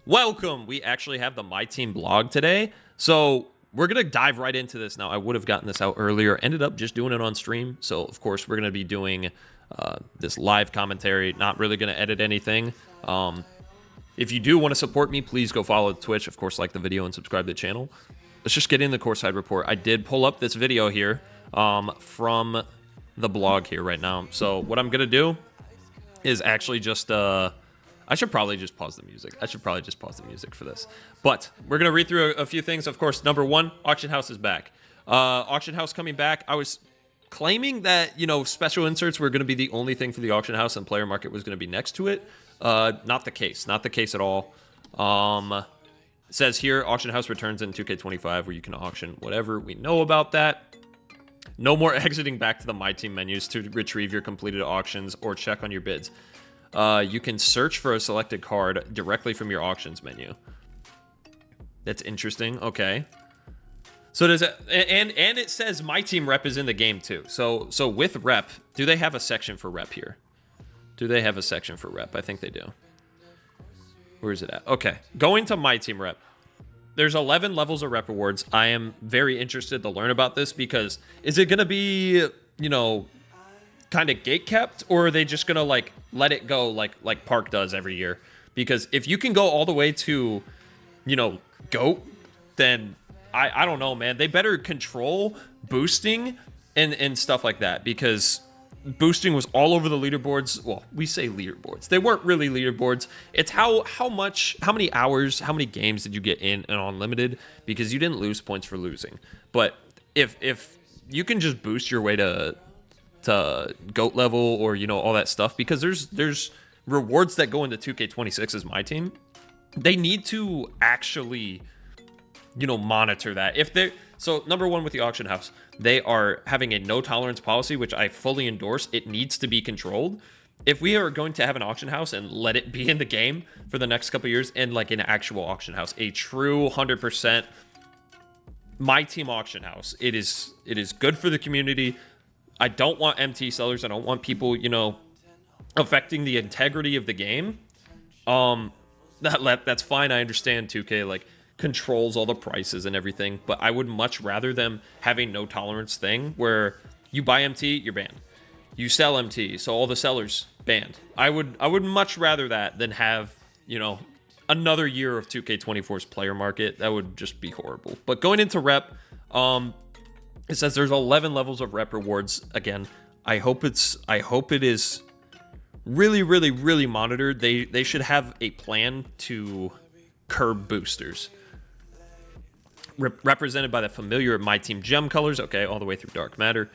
Welcome. We actually have the Myteam blog today. So we're going to dive right into this now. I would have gotten this out earlier, ended up just doing it on stream. So, of course, we're going to be doing this live commentary, not really going to edit anything. If you do want to support me, please go follow Twitch. Of course, like the video and subscribe to the channel. Let's just get in the courtside report. I did pull up this video here from the blog here right now. So what I'm going to do is actually just... I should probably just pause the music. For this. But we're going to read through a few things. Of course, number one, Auction House is back. Auction House coming back. I was claiming that, special inserts were going to be the only thing for the Auction House and Player Market was going to be next to it. Not the case. Not the case at all. It says here, Auction House returns in 2K25 where you can auction whatever. We know about that. No more exiting back to the Myteam menus to retrieve your completed auctions or check on your bids. You can search for a selected card directly from your auctions menu. That's interesting. Okay. So does it, and it says Myteam rep is in the game too. So with rep, do they have a section for rep here? Do they have a section for rep? I think they do. Where is it at? Okay. Going to Myteam rep. There's 11 levels of rep rewards. I am very interested to learn about this because is it going to be, kind of gate kept, or are they just gonna let it go like Park does every year? Because if you can go all the way to GOAT, then I don't know, man. They better control boosting and stuff like that, because boosting was all over the leaderboards. Well, we say leaderboards, they weren't really leaderboards. It's how many hours, how many games did you get in and unlimited, because you didn't lose points for losing. But if you can just boost your way to GOAT level, or all that stuff, because there's rewards that go into 2K26's Myteam. They need to actually monitor that. So number one, with the auction house, they are having a no tolerance policy, which I fully endorse. It needs to be controlled. If we are going to have an auction house and let it be in the game for the next couple of years, and like an actual auction house, a true 100% Myteam auction house, it is good for the community. I don't want empty sellers. I don't want people, affecting the integrity of the game. That's fine. I understand 2K controls all the prices and everything, but I would much rather them having no tolerance thing where you buy MT, you're banned. You sell MT, so all the sellers banned. I would much rather that than have, another year of 2K24's player market. That would just be horrible. But going into rep, it says there's 11 levels of rep rewards. Again, I hope it is really, really, really monitored. They should have a plan to curb boosters. Represented by the familiar Myteam gem colors. Okay, all the way through dark matter.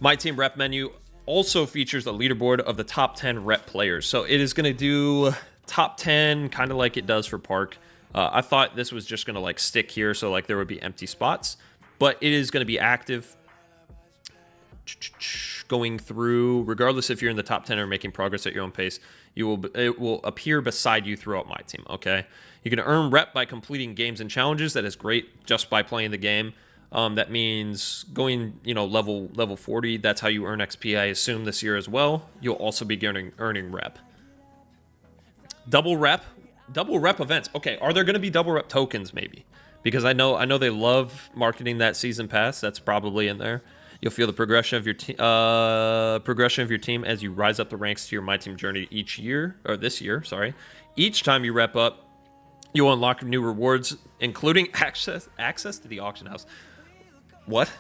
Myteam rep menu also features a leaderboard of the top 10 rep players. So it is going to do top 10, kind of like it does for Park. I thought this was just going to stick here, so there would be empty spots. But it is going to be active, going through, regardless if you're in the top 10 or making progress at your own pace. It will appear beside you throughout Myteam. Okay, you can earn rep by completing games and challenges. That is great, just by playing the game. That means going, level 40. That's how you earn XP. I assume this year as well. You'll also be earning rep. Double rep events. Okay, are there going to be double rep tokens? Maybe. Because I know they love marketing that season pass. That's probably in there. You'll feel the progression of your team as you rise up the ranks to your Myteam journey this year. Each time you rep up, you'll unlock new rewards, including access to the auction house. What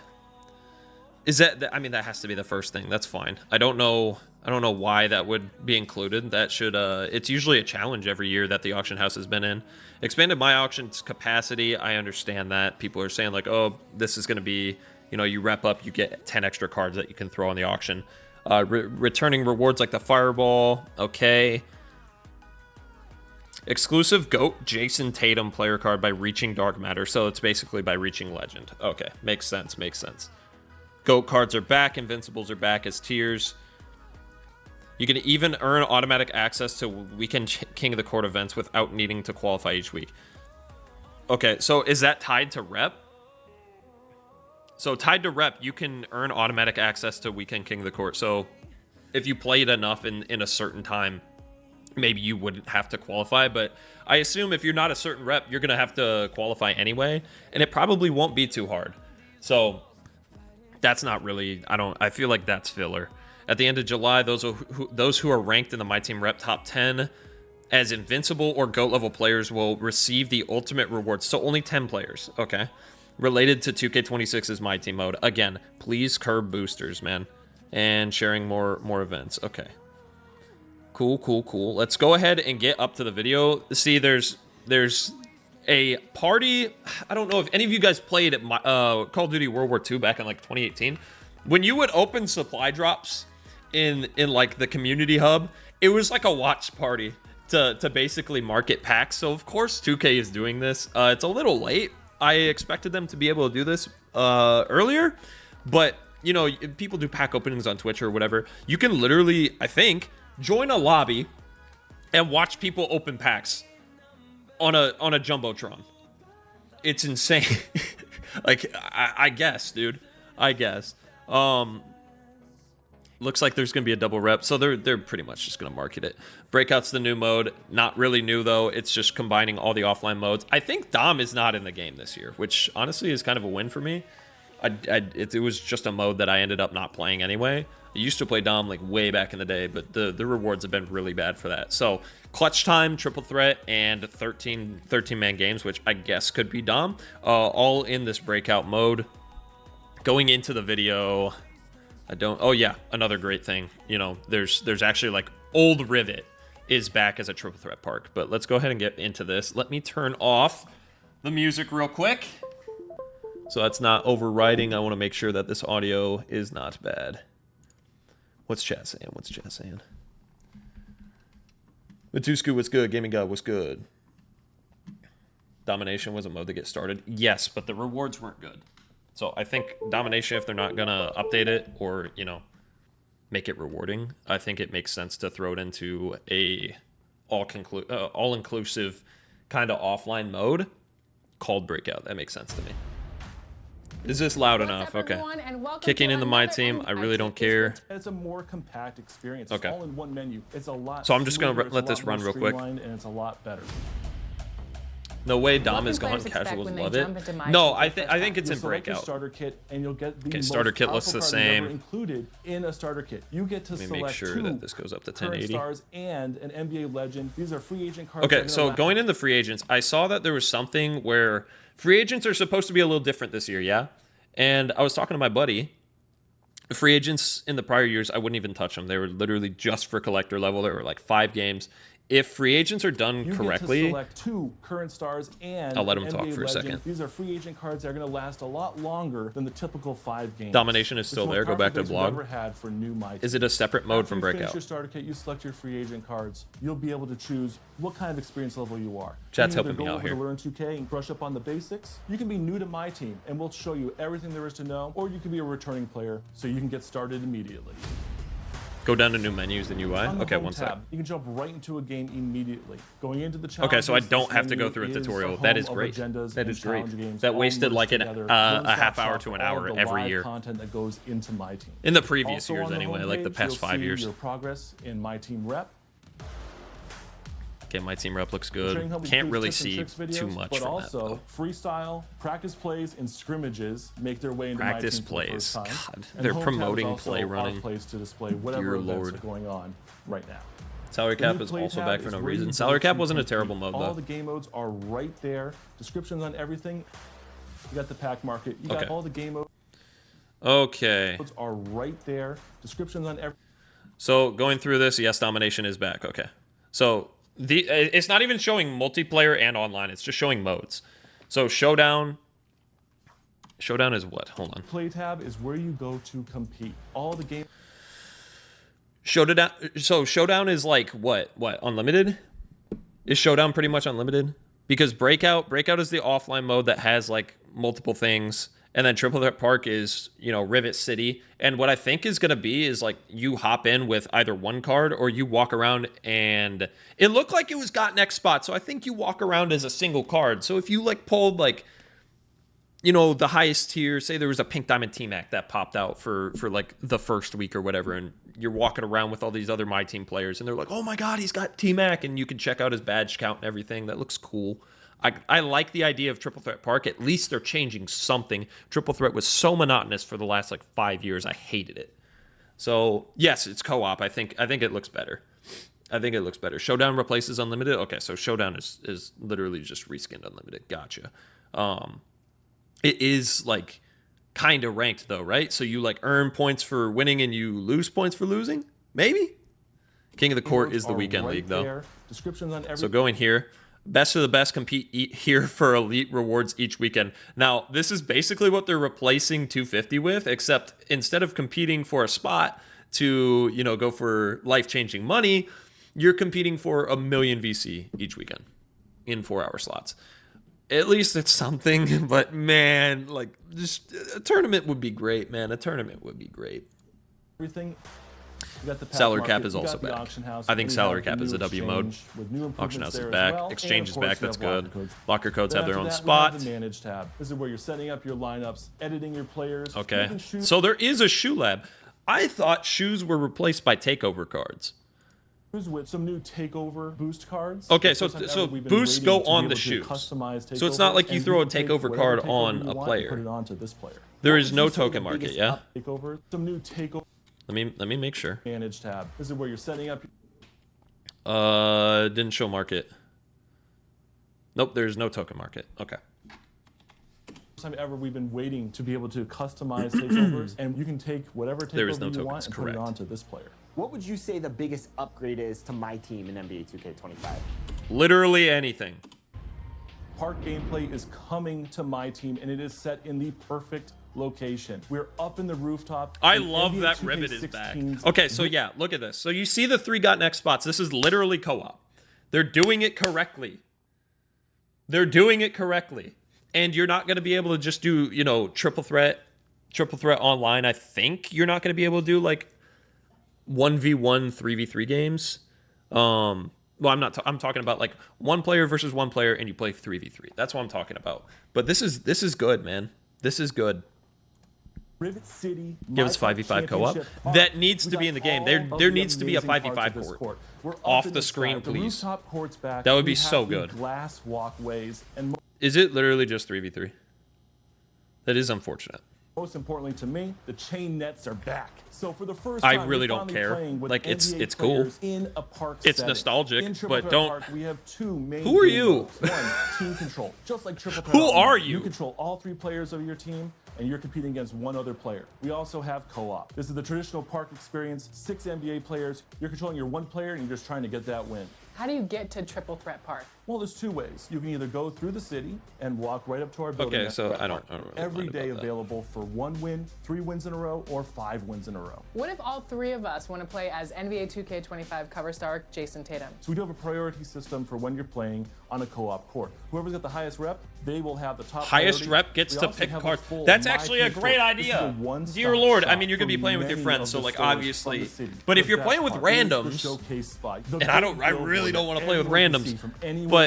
is that? I mean, that has to be the first thing. That's fine. I don't know why that would be included. That should it's usually a challenge every year that the auction house has been in. Expanded my auction's capacity. I understand that. People are saying oh, this is going to be, you rep up, you get 10 extra cards that you can throw on the auction. Returning rewards like the fireball. Okay. Exclusive GOAT Jason Tatum player card by reaching dark matter. So it's basically by reaching legend. Okay. Makes sense. GOAT cards are back. Invincibles are back as tiers. You can even earn automatic access to Weekend King of the Court events without needing to qualify each week. Okay, so is that tied to rep? So tied to rep, you can earn automatic access to Weekend King of the Court. So if you play it enough in a certain time, maybe you wouldn't have to qualify, but I assume if you're not a certain rep, you're going to have to qualify anyway, and it probably won't be too hard. So that's not really, I feel like that's filler. At the end of July, those who are ranked in the Myteam Rep Top 10 as invincible or GOAT level players will receive the ultimate rewards. So only 10 players, okay? Related to 2K26's Myteam mode. Again, please curb boosters, man. And sharing more events. Okay. Cool. Let's go ahead and get up to the video. See, there's a party. I don't know if any of you guys played at Call of Duty World War II back in like 2018. When you would open supply drops in like the community hub, it was like a watch party to basically market packs. So of course 2K is doing this. It's a little late. I expected them to be able to do this earlier, but you know, people do pack openings on Twitch or whatever. You can literally, I think, join a lobby and watch people open packs on a jumbotron. It's insane. Like I guess, dude. I guess. Looks like there's gonna be a double rep, so they're pretty much just gonna market it. Breakout's the new mode. Not really new though. It's just combining all the offline modes. I think Dom is not in the game this year, which honestly is kind of a win for me. It was just a mode that I ended up not playing anyway. I used to play Dom like way back in the day, but the rewards have been really bad for that. So clutch time, triple threat, and 13-man games, which I guess could be Dom, all in this breakout mode. Going into the video, oh yeah, another great thing. You know, there's actually like old Rivet is back as a triple threat park. But let's go ahead and get into this. Let me turn off the music real quick, so that's not overriding. I want to make sure that this audio is not bad. What's chat saying? Matusku, what's good? Gaming God, what's good? Domination was a mode to get started. Yes, but the rewards weren't good. So I think Domination, if they're not going to update it or, you know, make it rewarding, I think it makes sense to throw it into a all-inclusive kind of offline mode called Breakout. That makes sense to me. Is this loud enough? Okay. Kicking in the Myteam. I really don't care. It's a more compact experience. It's all in one menu. It's a lot. So I'm just gonna let this run real quick. And it's a lot better. No way, Dom is gone. Casuals love it. No, I think it's in Breakout. Starter kit, and you'll get the starter kit looks the same. Included in a starter kit. You get to select make sure that this goes up to 1080. Stars and an NBA legend. These are free agent cards. Okay, so going into free agents, I saw that there was something where free agents are supposed to be a little different this year, yeah? And I was talking to my buddy. Free agents in the prior years, I wouldn't even touch them. They were literally just for collector level. There were like 5 games. If free agents are done correctly, you get to select 2 current stars and I'll let him talk NBA for a second. These are free agent cards that are going to last a lot longer than the typical 5 games. Domination is still there. Go back to blog. Had for new Myteam. Is it a separate mode from Breakout? Finish your starter kit, you select your free agent cards. You'll be able to choose what kind of experience level you are. Chat's helping me out here. You can go over to Learn 2K and brush up on the basics. You can be new to Myteam, and we'll show you everything there is to know, or you can be a returning player, so you can get started immediately. Go down to new menus and UI. Okay, one sec. You can jump right into a game immediately. Going into the challenge. Okay, so I don't have to go through a tutorial. That is great. That is great. That wasted like a half hour to an hour every year. Content that goes into Myteam. In the previous years, anyway, like the past 5 years. Your progress in Myteam Rep. Okay, Myteam Rep looks good. Can't really see too much from that, though. Freestyle, practice plays, and scrimmages make their way into practice Myteam plays. For the first time. God, they're promoting play running. Place to display whatever events are going on right now. Salary cap is also back for no reason. Salary cap wasn't a terrible mode, though. All the game modes are right there. Descriptions on everything. You got the pack market. You got all the game modes. Okay. Are right there. Descriptions on every. So going through this, yes, Domination is back. Okay. So it's not even showing multiplayer and online. It's just showing modes. So Showdown is what? Hold on. Play tab is where you go to compete. All the game. Showdown. So Showdown is like what? Unlimited? Is Showdown pretty much unlimited? Because Breakout is the offline mode that has like multiple things. And then Triple Threat Park is, you know, Rivet City. And what I think is going to be is like you hop in with either one card or you walk around, and it looked like it was got next spot. So I think you walk around as a single card. So if you like pulled like, you know, the highest tier, say there was a Pink Diamond T-Mac that popped out for like the first week or whatever, and you're walking around with all these other My Team players, and they're like, oh my god, he's got T-Mac, and you can check out his badge count and everything. That looks cool. I like the idea of Triple Threat Park. At least they're changing something. Triple Threat was so monotonous for the last like 5 years. I hated it. So yes, it's co-op. I think it looks better. I think it looks better. Showdown replaces Unlimited. Okay, so Showdown is literally just reskinned Unlimited. Gotcha. It is like kind of ranked though, right? So you like earn points for winning and you lose points for losing? Maybe? King of the Court is the weekend league though. Descriptions on every. So going here. Best of the best compete here for elite rewards each weekend. Now, this is basically what they're replacing 250 with, except instead of competing for a spot to, you know, go for life-changing money, you're competing for 1 million VC each weekend in 4-hour slots. At least it's something, but man, like, just a tournament would be great, man. A tournament would be great. Everything. Salary cap is also back. I think salary cap is a W mode. Auction house is back. Exchange is back. That's good. Locker codes have their own spot. The manage tab. This is where you're setting up your lineups, editing your players. Okay. So there is a shoe lab. I thought shoes were replaced by takeover cards. With some new takeover boost cards. Okay, so boosts go on the shoes. So it's not like you throw a takeover card on a player. Put it onto this player. There is no token market, yeah? Some new takeover. Let me make sure. Manage tab. This is where you're setting up. Didn't show market. Nope, there's no token market. Okay. Time ever we've been waiting to be able to customize takeovers, and you can take whatever takeover you want and put it onto this player. What would you say the biggest upgrade is to Myteam in NBA 2K25? Literally anything. Park gameplay is coming to Myteam, and it is set in the perfect location. We're up in the rooftop. I love that Ribbit is back. Okay, so yeah, look at this. So you see the 3 got next spots. This is literally co-op. They're doing it correctly. They're doing it correctly. And you're not going to be able to just do, you know, triple threat online. I think you're not going to be able to do like 1v1, 3v3 games. Well, I'm talking about like one player versus one player and you play 3v3. That's what I'm talking about. But this is good, man. This is good. Rivet City, give us 5v5 co-op. That needs to be in the game. There needs to be a 5v5 court. Off the screen, please. That would be so good. Glass walkways and is it literally just 3v3? That is unfortunate. Most importantly to me, the chain nets are back. So for the first time, I really don't care. Like it's cool. In a park it's setting. Nostalgic, but don't. Park, we have 2 main. Who are you? One, team control, just like triple threat. Who are you? You control all 3 players of your team, and you're competing against one other player. We also have co-op. This is the traditional park experience. 6 NBA players. You're controlling your one player, and you're just trying to get that win. How do you get to Triple Threat Park? Well, there's 2 ways. You can either go through the city and walk right up to our building. Okay, so I don't really every day available for 1 win, 3 wins in a row, or 5 wins in a row. What if all 3 of us want to play as NBA 2K25 cover star Jason Tatum? So we do have a priority system for when you're playing on a co-op court. Whoever's got the highest rep, they will have the top highest priority. rep gets to pick cards. That's actually a great idea. Dear Lord, I mean, you're gonna be playing with your friends, so like obviously. But if you're playing with randoms, and I really don't want to play with randoms, but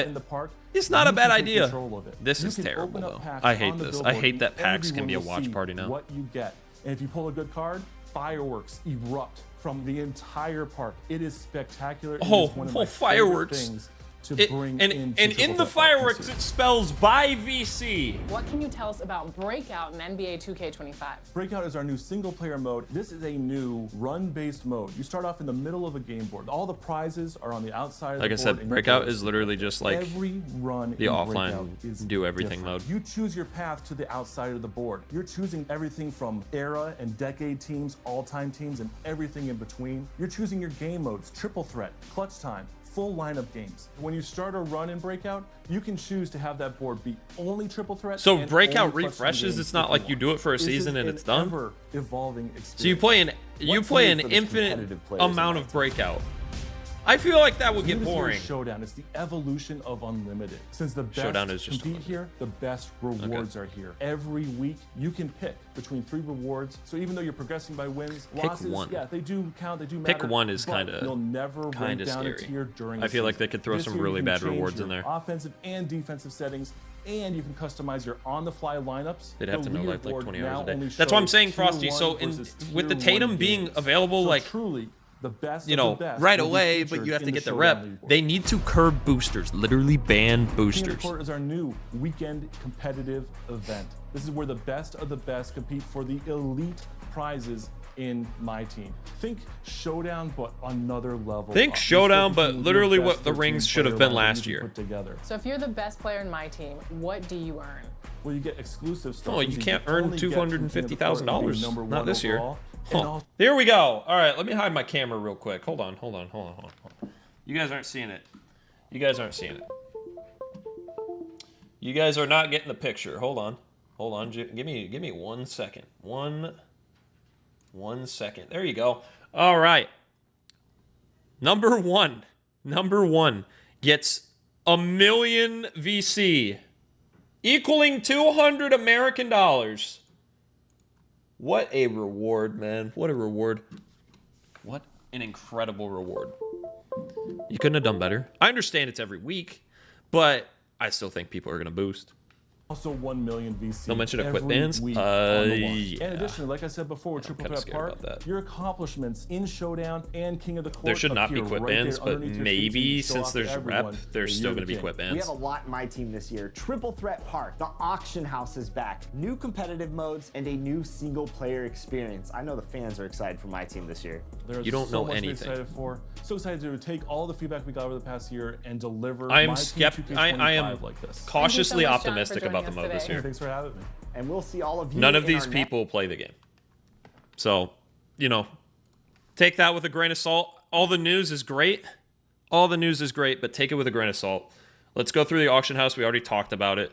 it's not a bad idea. This is terrible though. I hate this. I hate that packs can be a watch party now. What you get, and if you pull a good card, fireworks erupt from the entire park. It is spectacular. Oh, fireworks! In the fireworks, it spells by VC. What can you tell us about Breakout in NBA 2K25? Breakout is our new single-player mode. This is a new run-based mode. You start off in the middle of a game board. All the prizes are on the outside of the board. Like I said, Breakout is literally just like every run the offline do everything mode. You choose your path to the outside of the board. You're choosing everything from era and decade teams, all-time teams, and everything in between. You're choosing your game modes, triple threat, clutch time, full lineup games. When you start a run in Breakout, you can choose to have that board be only triple threat. So Breakout refreshes. It's not like you do it for a season and it's done. Evolving experience. So you play an infinite amount of Breakout. I feel like that would New get this year's boring. Showdown. It's the evolution of Unlimited. Since the best Showdown is just compete here, the best rewards are here. Every week, you can pick between 3 rewards. So even though you're progressing by wins, losses, one. yeah, they do count, they do matter. Pick one is but kinda- you'll never rank kinda down scary. a tier during I a feel like season. they could throw This some year, you really can bad change rewards your in there. offensive and defensive settings, and you can customize your on-the-fly lineups. They'd have The to know like leaderboard 20 now hours a only day. That's what I'm shows saying, tier Frosty. So 1 in versus with the tier Tatum 1 being games. available, So like, truly, the best you of know, the best right will be away, but featured you have to in get the Showdown rep. leaderboard. They need to curb boosters, literally ban King of boosters. the Court is our new weekend competitive event. This is where the best of the best compete for the elite prizes in Myteam. Think Showdown, but another level. Think up. Showdown, You're but competing with literally your what best the 13 rings should have player been lineup last you can year. Put together. So if you're the best player in my team, what do you earn? Well, you get exclusive stuff. Oh, you can't earn $250,000. Not this year. Huh. Here we go. All right, let me hide my camera real quick. Hold on. You guys aren't seeing it. You guys are not getting the picture. Hold on. Give me 1 second. One second. There you go. All right. Number one gets $1 million VC, equaling 200 American dollars. What a reward, man. What a reward. What an incredible reward. You couldn't have done better. I understand it's every week, but I still think people are going to boost. Also 1 million VC. Don't mention equip every bands? week on the launch. Yeah. And additionally, like I said before, Triple kinda Threat scared Park, about that. your accomplishments in Showdown and King of the Court There should not be appear quit right there bands, but underneath your maybe feet, so you can since show there's off to rep, everyone there's that still you're going to the be king. quit We bands. have a lot in my team this year. Triple Threat Park, the auction house is back, new competitive modes, and a new single player experience. I know the fans are excited for my team this year. There's You don't so know much to be anything. excited for. So excited to take all the feedback we got over the past year and deliver I am my skeptical. Team I 2K25 am like this. cautiously Thank you so much, John, optimistic for about the joining mode us this today. year. Thanks for having me. And we'll see all of you None of in these our people play the game. So, take that with a grain of salt. All the news is great. But take it with a grain of salt. Let's go through the auction house. We already talked about it.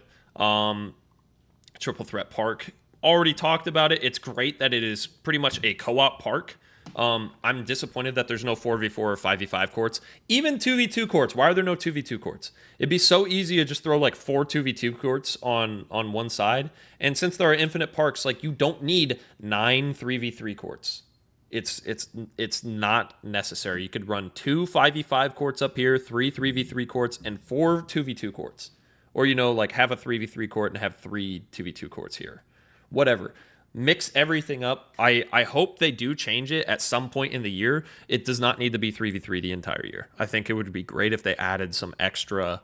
Triple Threat Park. Already talked about it. It's great that it is pretty much a co-op park. I'm disappointed that there's no 4v4 or 5v5 courts. Even 2v2 courts. Why are there no 2v2 courts? It'd be so easy to just throw like 4 2v2 courts on one side. And since there are infinite parks, like you don't need 9 3v3 courts. It's not necessary. You could run 2 5v5 courts up here, 3 3v3 courts, and 4 2v2 courts. Or, like have a 3v3 court and have 3 2v2 courts here. Whatever. Mix everything up. I hope they do change it at some point in the year. It does not need to be 3v3 the entire year. I think it would be great if they added some extra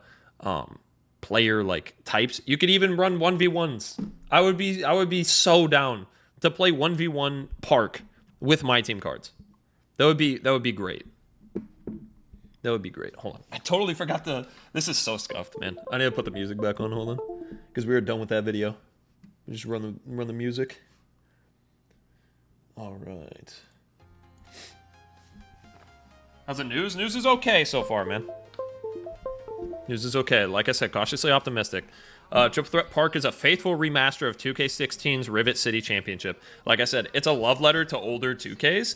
player like types. You could even run 1v1s. I would be so down to play 1v1 park with my team cards. That would be great. That would be great. Hold on. I totally forgot this is so scuffed, man. I need to put the music back on. Hold on. Because we were done with that video. Just run the music. All right. How's the news? News is okay so far, man. News is okay. Like I said, cautiously optimistic. Triple Threat Park is a faithful remaster of 2K16's Rivet City Championship. Like I said, it's a love letter to older 2Ks,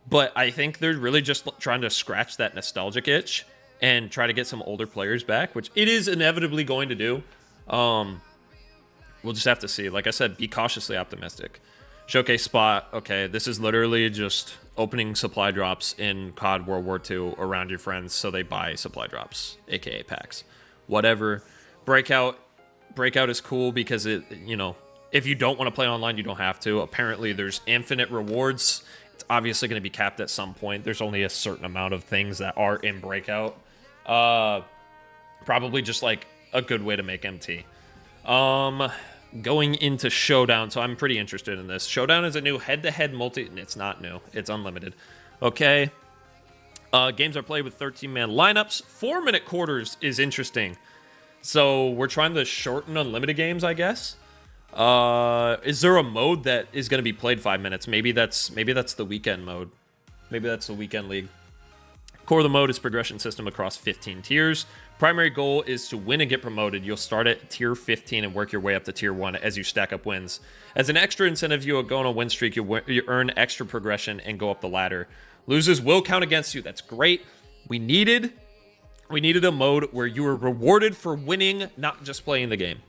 but I think they're really just trying to scratch that nostalgic itch and try to get some older players back, which it is inevitably going to do. We'll just have to see. Like I said, be cautiously optimistic. Showcase spot. Okay, this is literally just opening supply drops in COD World War II around your friends so they buy supply drops, aka packs. Whatever. Breakout is cool because it, if you don't want to play online, you don't have to. Apparently, there's infinite rewards. It's obviously going to be capped at some point. There's only a certain amount of things that are in Breakout. Probably just like a good way to make MT. Going into Showdown, so I'm pretty interested in this. Showdown is a new head-to-head multi... It's not new. It's unlimited. Okay. Games are played with 13-man lineups. 4-minute quarters is interesting. So we're trying to shorten unlimited games, I guess. Is there a mode that is going to be played 5 minutes? Maybe that's the weekend mode. Maybe that's the weekend league. Core of the mode is progression system across 15 tiers. Primary goal is to win and get promoted. You'll start at tier 15 and work your way up to tier 1 as you stack up wins. As an extra incentive, you'll go on a win streak. You earn extra progression and go up the ladder. Losers will count against you. That's great. We needed a mode where you were rewarded for winning, not just playing the game.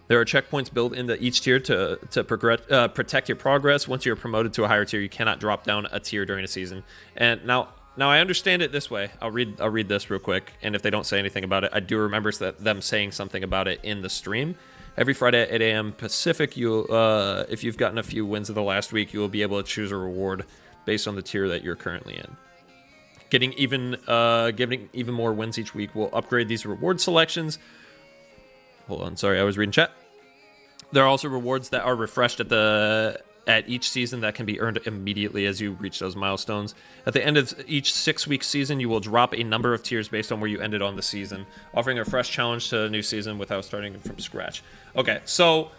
There are checkpoints built into each tier to protect your progress. Once you're promoted to a higher tier, you cannot drop down a tier during a season. And now I understand it this way. I'll read this real quick, and if they don't say anything about it, I do remember them saying something about it in the stream. Every Friday at 8 a.m. Pacific, if you've gotten a few wins of the last week, you will be able to choose a reward based on the tier that you're currently in. Getting even more wins each week will upgrade these reward selections. Hold on, sorry, I was reading chat. There are also rewards that are refreshed at each season that can be earned immediately as you reach those milestones. At the end of each 6-week season, you will drop a number of tiers based on where you ended on the season, offering a fresh challenge to a new season without starting from scratch. Okay, so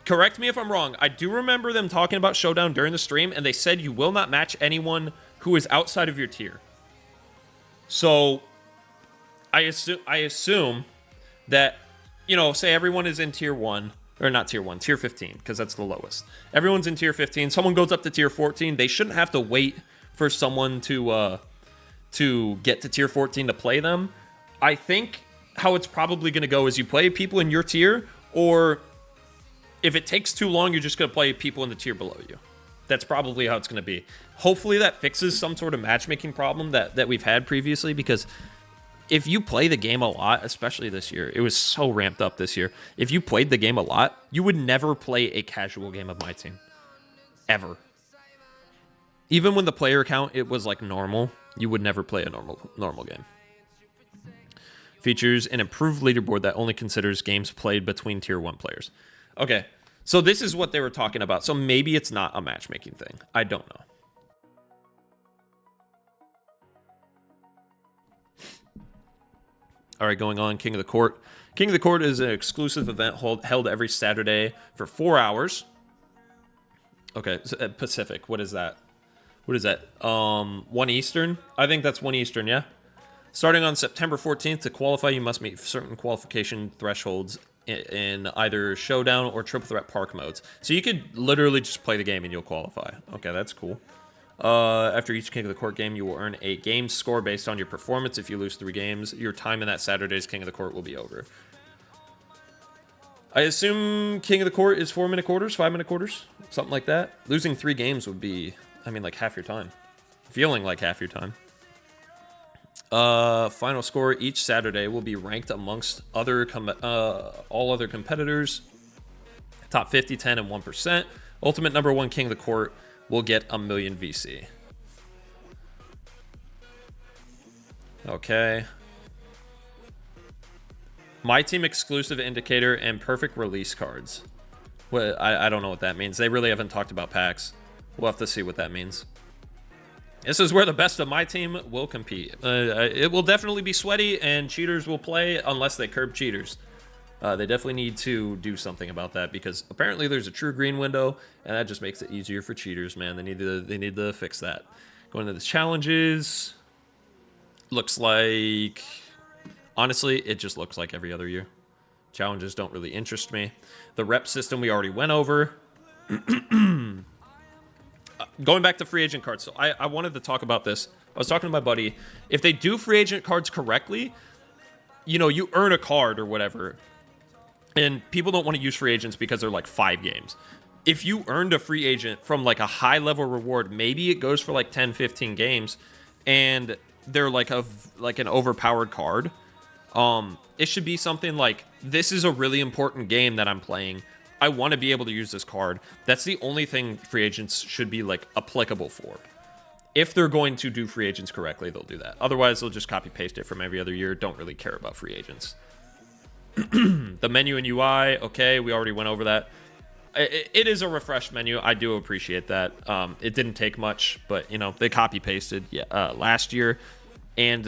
correct me if I'm wrong. I do remember them talking about Showdown during the stream, and they said you will not match anyone who is outside of your tier. So I assume that, you know, say everyone is in tier 1, or not tier 1, tier 15, because that's the lowest. Everyone's in tier 15. Someone goes up to tier 14. They shouldn't have to wait for someone to get to tier 14 to play them. I think how it's probably going to go is you play people in your tier, or if it takes too long, you're just going to play people in the tier below you. That's probably how it's going to be. Hopefully that fixes some sort of matchmaking problem that we've had previously, because if you play the game a lot, especially this year, it was so ramped up this year. If you played the game a lot, you would never play a casual game of Myteam. Ever. Even when the player count, it was like normal, you would never play a normal game. Features an improved leaderboard that only considers games played between tier 1 players. Okay, so this is what they were talking about. So maybe it's not a matchmaking thing. I don't know. All right, going on, King of the Court. King of the Court is an exclusive event held every Saturday for 4 hours. Okay, Pacific, what is that? What is that? 1 Eastern? I think that's 1 Eastern, yeah? Starting on September 14th, to qualify, you must meet certain qualification thresholds in either Showdown or Triple Threat Park modes. So you could literally just play the game and you'll qualify. Okay, that's cool. After each King of the Court game, you will earn a game score based on your performance. If you lose 3 games, your time in that Saturday's King of the Court will be over. I assume King of the Court is 4-minute quarters, 5-minute quarters, something like that. Losing 3 games would be, I mean, like half your time. Feeling like half your time. Final score each Saturday will be ranked amongst all other competitors. Top 50, 10, and 1%. Ultimate number 1 King of the Court will get 1 million VC. Okay. Myteam exclusive indicator and perfect release cards. What I don't know what that means. They really haven't talked about packs. We'll have to see what that means. This is where the best of my team will compete. It will definitely be sweaty, and cheaters will play unless they curb cheaters. They definitely need to do something about that, because apparently there's a true green window, and that just makes it easier for cheaters, man. They need to fix that. Going to the challenges. Looks like, honestly, it just looks like every other year. Challenges don't really interest me. The rep system we already went over. Going back to free agent cards, so I wanted to talk about this. I was talking to my buddy. If they do free agent cards correctly, you know, you earn a card or whatever, and people don't want to use free agents because they're like 5 games. If you earned a free agent from like a high level reward, maybe it goes for like 10, 15 games, and they're like an overpowered card. It should be something like, this is a really important game that I'm playing. I want to be able to use this card. That's the only thing free agents should be like applicable for. If they're going to do free agents correctly, they'll do that. Otherwise, they'll just copy paste it from every other year. Don't really care about free agents. The menu and UI, okay, we already went over that. It is a refreshed menu. I do appreciate that. It didn't take much, but you know, they copy pasted last year, and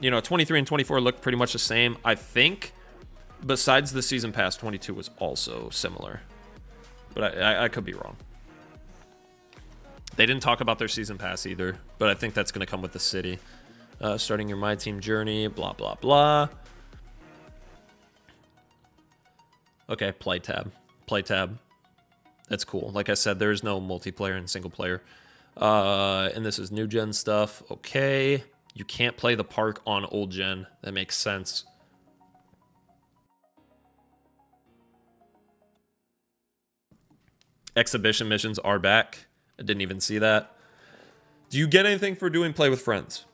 you know, 23 and 24 look pretty much the same. I think besides the season pass, 22 was also similar, but I could be wrong. They didn't talk about their season pass either, but I think that's going to come with the city. Starting your Myteam journey, blah blah blah. Okay, play tab. That's cool. Like I said, there's no multiplayer and single player. And this is new gen stuff. Okay. You can't play the park on old gen. That makes sense. Exhibition missions are back. I didn't even see that. Do you get anything for doing play with friends?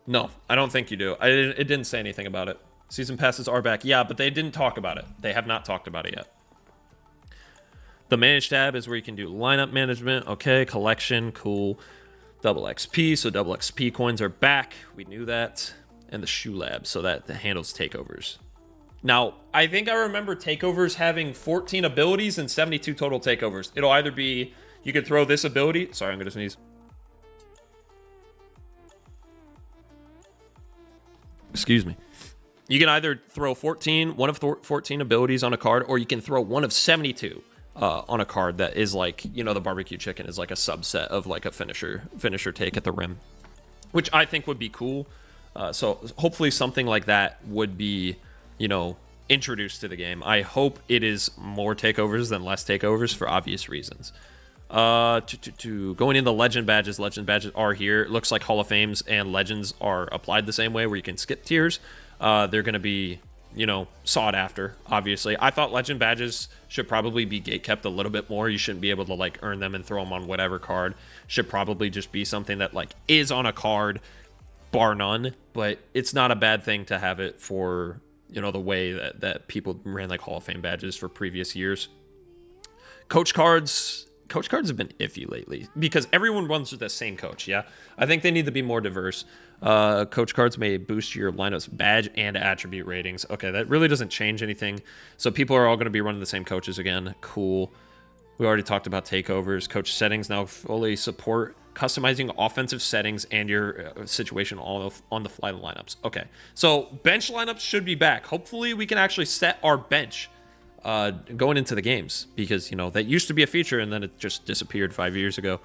No, I don't think you do. It didn't say anything about it. Season passes are back. Yeah, but they didn't talk about it. They have not talked about it yet. The Manage tab is where you can do lineup management. Okay, collection, cool. Double XP, so double XP coins are back. We knew that. And the Shoe Lab, so that handles takeovers. Now, I think I remember takeovers having 14 abilities and 72 total takeovers. It'll either be, you could throw this ability. Sorry, I'm going to sneeze. Excuse me. You can either throw one of 14 abilities on a card, or you can throw one of 72 on a card that is like, you know, the barbecue chicken is like a subset of like a finisher take at the rim, which I think would be cool. So hopefully something like that would be, you know, introduced to the game. I hope it is more takeovers than less takeovers for obvious reasons. Going into legend badges are here. It looks like Hall of Fames and Legends are applied the same way, where you can skip tiers. They're going to be, you know, sought after, obviously. I thought legend badges should probably be gatekept a little bit more. You shouldn't be able to like earn them and throw them on whatever card. Should probably just be something that like is on a card, bar none. But it's not a bad thing to have it for, you know, the way that people ran like Hall of Fame badges for previous years. Coach cards have been iffy lately because everyone runs with the same coach. Yeah, I think they need to be more diverse. Coach cards may boost your lineup's badge and attribute ratings. Okay, that really doesn't change anything. So people are all going to be running the same coaches again. Cool. We already talked about takeovers. Coach settings now fully support customizing offensive settings and your situation all on the fly lineups. Okay, so bench lineups should be back. Hopefully we can actually set our bench going into the games, because, you know, that used to be a feature and then it just disappeared 5 years ago.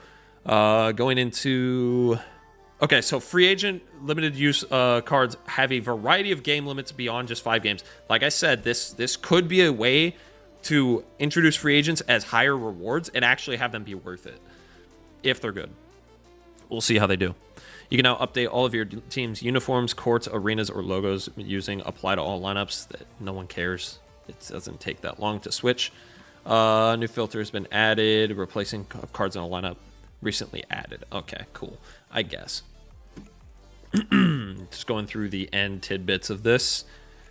Going into... Okay, so free agent limited use cards have a variety of game limits beyond just 5 games. Like I said, this could be a way to introduce free agents as higher rewards and actually have them be worth it if they're good. We'll see how they do. You can now update all of your team's uniforms, courts, arenas, or logos using apply to all lineups. That no one cares. It doesn't take that long to switch. New filter has been added. Replacing cards in a lineup recently added. Okay, cool. I guess. Just going through the end tidbits of this.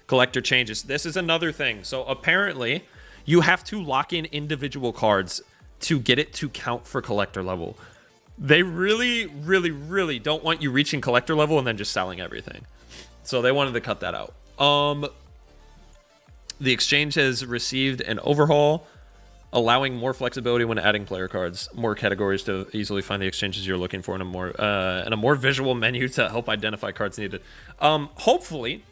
Collector changes. This is another thing. So apparently, you have to lock in individual cards to get it to count for collector level. They really, really, really don't want you reaching collector level and then just selling everything. So they wanted to cut that out. The exchange has received an overhaul, allowing more flexibility when adding player cards, more categories to easily find the exchanges you're looking for, and a more visual menu to help identify cards needed. Hopefully,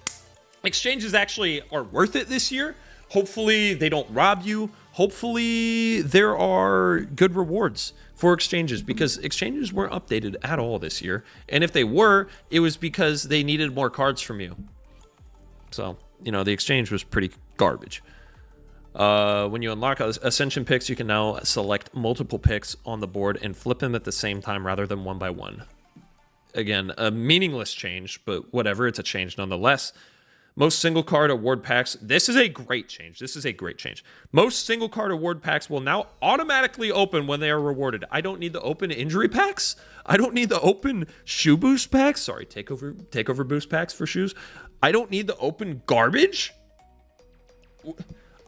exchanges actually are worth it this year. Hopefully, they don't rob you. Hopefully, there are good rewards for exchanges, because exchanges weren't updated at all this year. And if they were, it was because they needed more cards from you. So, you know, the exchange was pretty garbage. When you unlock Ascension picks, you can now select multiple picks on the board and flip them at the same time rather than one by one. Again, a meaningless change, but whatever, it's a change nonetheless. Most single card award packs. This is a great change. This is a great change. Most single card award packs will now automatically open when they are rewarded. I don't need to open injury packs. I don't need to open shoe boost packs. Sorry, takeover boost packs for shoes. I don't need to open garbage.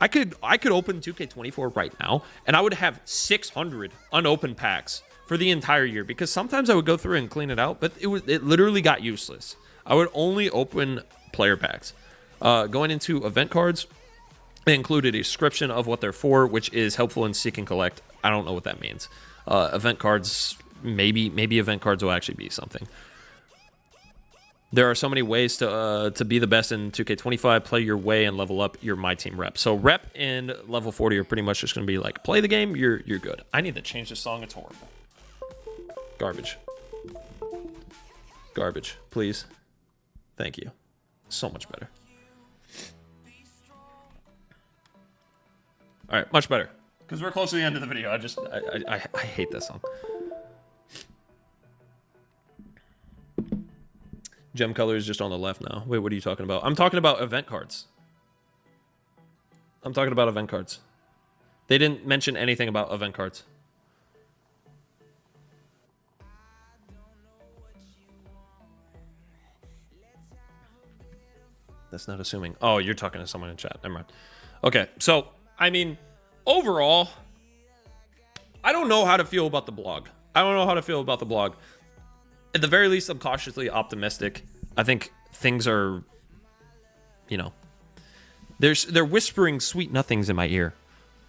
I could open 2K24 right now, and I would have 600 unopened packs for the entire year, because sometimes I would go through and clean it out, but it literally got useless. I would only open player packs. Going into event cards, they included a description of what they're for, which is helpful in seek and collect. I don't know what that means. Event cards, maybe event cards will actually be something. There are so many ways to be the best in 2K25. Play your way and level up your Myteam rep. So rep and level 40 are pretty much just going to be like, play the game, you're good. I need to change this song. It's horrible. Garbage. Garbage, please. Thank you. So much better. All right, much better. Because we're close to the end of the video. I hate this song. Gem color is just on the left now. Wait, what are you talking about? I'm talking about event cards. I'm talking about event cards. They didn't mention anything about event cards. That's not assuming. Oh, you're talking to someone in chat. Never mind. Okay, so, I mean, overall, I don't know how to feel about the blog. At the very least, I'm cautiously optimistic. I think things are, you know, they're whispering sweet nothings in my ear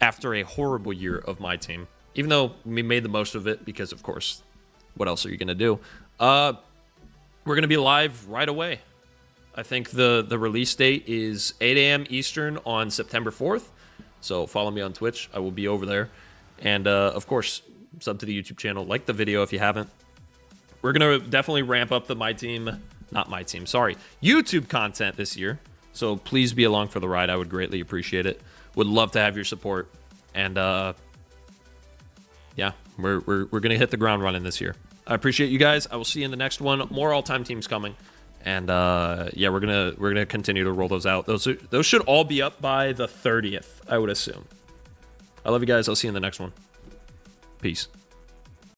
after a horrible year of my team. Even though we made the most of it because, of course, what else are you going to do? We're going to be live right away. I think the release date is 8 a.m. Eastern on September 4th. So follow me on Twitch. I will be over there. And, of course, sub to the YouTube channel. Like the video if you haven't. We're going to definitely ramp up the YouTube content this year. So please be along for the ride. I would greatly appreciate it. Would love to have your support. And, yeah, we're going to hit the ground running this year. I appreciate you guys. I will see you in the next one. More all-time teams coming. And yeah, we're gonna continue to roll those out. Those should all be up by the 30th, I would assume. I love you guys. I'll see you in the next one. Peace.